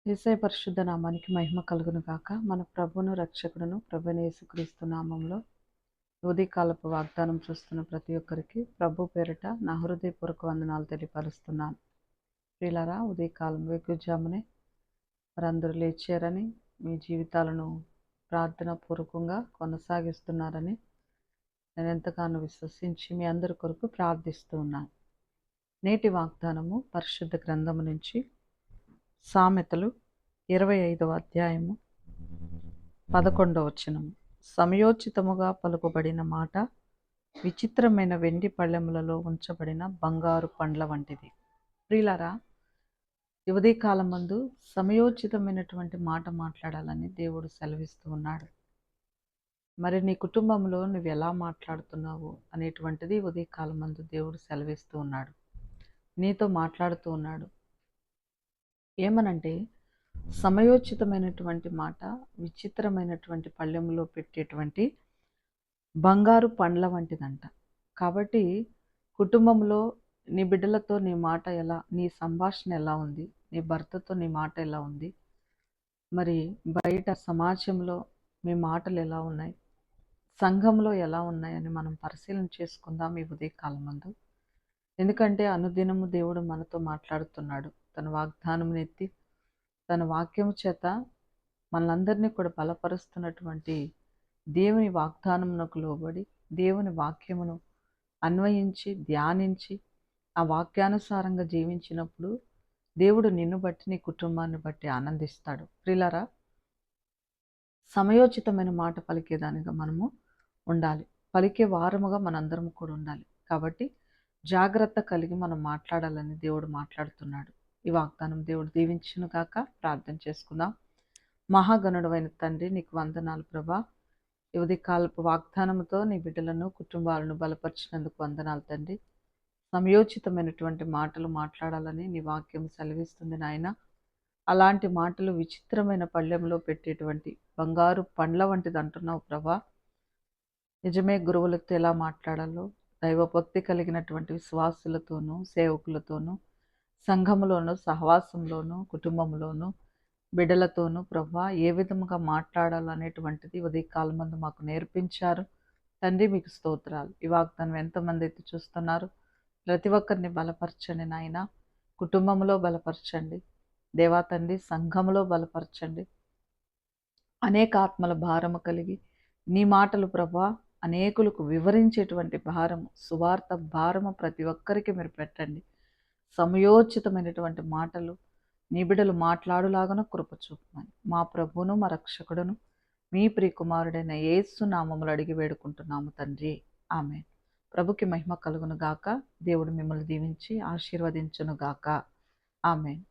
యేసయ్య పరిశుద్ధ నామానికి మహిమ కలుగును గాక. మన ప్రభువును రక్షకుడును ప్రభువైన యేసుక్రీస్తు నామంలో ఉదయకాలపు వాగ్దానం చూస్తున్న ప్రతి ఒక్కరికి ప్రభు పేరిట నా హృదయపూర్వక వందనాలు తెలియపరుస్తున్నాను. ప్రియులారా, ఉదయకాలం వేకువజామునే వారందరూ లేచారని, మీ జీవితాలను ప్రార్థన పూర్వకంగా కొనసాగిస్తున్నారని నేను ఎంతగానో విశ్వసించి మీ అందరి కొరకు ప్రార్థిస్తూ ఉన్నాను. నేటి వాగ్దానము పరిశుద్ధ గ్రంథము నుంచి సామెతలు 25వ అధ్యాయము 11వ వచనము. సమయోచితముగా పలుకుబడిన మాట విచిత్రమైన వెండి పళ్ళెములలో ఉంచబడిన బంగారు పండ్ల వంటిది. ప్రియులారా, ఉదయ కాలం మందు సమయోచితమైనటువంటి మాట మాట్లాడాలని దేవుడు సెలవిస్తూ ఉన్నాడు. మరి నీ కుటుంబంలో నువ్వు ఎలా మాట్లాడుతున్నావు అనేటువంటిది ఉదయకాలం మందు దేవుడు సెలవిస్తూ ఉన్నాడు, నీతో మాట్లాడుతూ ఉన్నాడు. ఏమనంటే, సమయోచితమైనటువంటి మాట విచిత్రమైనటువంటి పళ్ళెములో పెట్టేటువంటి బంగారు పండ్ల వంటిదంట. కాబట్టి కుటుంబంలో నీ బిడ్డలతో నీ మాట ఎలా, నీ సంభాషణ ఎలా ఉంది, నీ భర్తతో నీ మాట ఎలా ఉంది, మరి బయట సమాజంలో మీ మాటలు ఎలా ఉన్నాయి, సంఘంలో ఎలా ఉన్నాయని మనం పరిశీలన చేసుకుందాం ఈ ఉదయకాలం మందు. ఎందుకంటే అనుదినము దేవుడు మనతో మాట్లాడుతున్నాడు. తన వాగ్దానం ఎత్తి తన వాక్యము చేత మనందరినీ కూడా బలపరుస్తున్నటువంటి దేవుని వాగ్దానమునకు లోబడి దేవుని వాక్యమును అన్వయించి ధ్యానించి ఆ వాక్యానుసారంగా జీవించినప్పుడు దేవుడు నిన్ను బట్టి నీ కుటుంబాన్ని బట్టి ఆనందిస్తాడు. ప్రియులారా, సమయోచితమైన మాట పలికేదానిగా మనము ఉండాలి. పలికే వారముగా మనందరం కూడా ఉండాలి. కాబట్టి జాగ్రత్త కలిగి మనం మాట్లాడాలని దేవుడు మాట్లాడుతున్నాడు. ఈ వాగ్దానం దేవుడు దీవించును గాక. ప్రార్థన చేసుకుందాం. మహాగణుడైన తండ్రి, నీకు వందనాలు ప్రభా. ఈ ఉదయకాలపు వాగ్దానంతో నీ బిడ్డలను కుటుంబాలను బలపరిచినందుకు వందనాలు తండ్రి. సమయోచితమైనటువంటి మాటలు మాట్లాడాలని నీ వాక్యం సెలవిస్తుంది నాయన. అలాంటి మాటలు విచిత్రమైన పళ్ళెంలో పెట్టేటువంటి బంగారు పండ్ల వంటిది అంటున్నావు ప్రభా. నిజమే, గురువులతో ఎలా మాట్లాడాలో, దైవభక్తి కలిగినటువంటి విశ్వాసులతోనూ సేవకులతోనూ సంఘములోనూ సహవాసంలోనూ కుటుంబంలోనూ బిడ్డలతోనూ ప్రభా ఏ విధముగా మాట్లాడాలనేటువంటిది ఉదయకాలం మందు మాకు నేర్పించారు తండ్రి. మీకు స్తోత్రాలు. ఈ వాగ్దానం ఎంతమంది అయితే చూస్తున్నారు, ప్రతి ఒక్కరిని బలపరచండి నాయన. కుటుంబంలో బలపరచండి దేవా తండ్రి, సంఘములో బలపరచండి. అనేక ఆత్మల భారము కలిగి నీ మాటలు ప్రభా అనేకులకు వివరించేటువంటి భారము, సువార్త భారము ప్రతి ఒక్కరికి మీరు పెట్టండి. సమయోచితమైనటువంటి మాటలు నీ బిడ్డలు మాట్లాడులాగన కృప చూపమని మా ప్రభువును మా రక్షకుడును మీ ప్రియకుమారుడైన యేసు నామములు అడిగి వేడుకుంటున్నాము తండ్రి. ఆమేన్. ప్రభుకి మహిమ కలుగును గాక. దేవుడు మిమ్మల్ని దీవించి ఆశీర్వదించును గాక. ఆమేన్.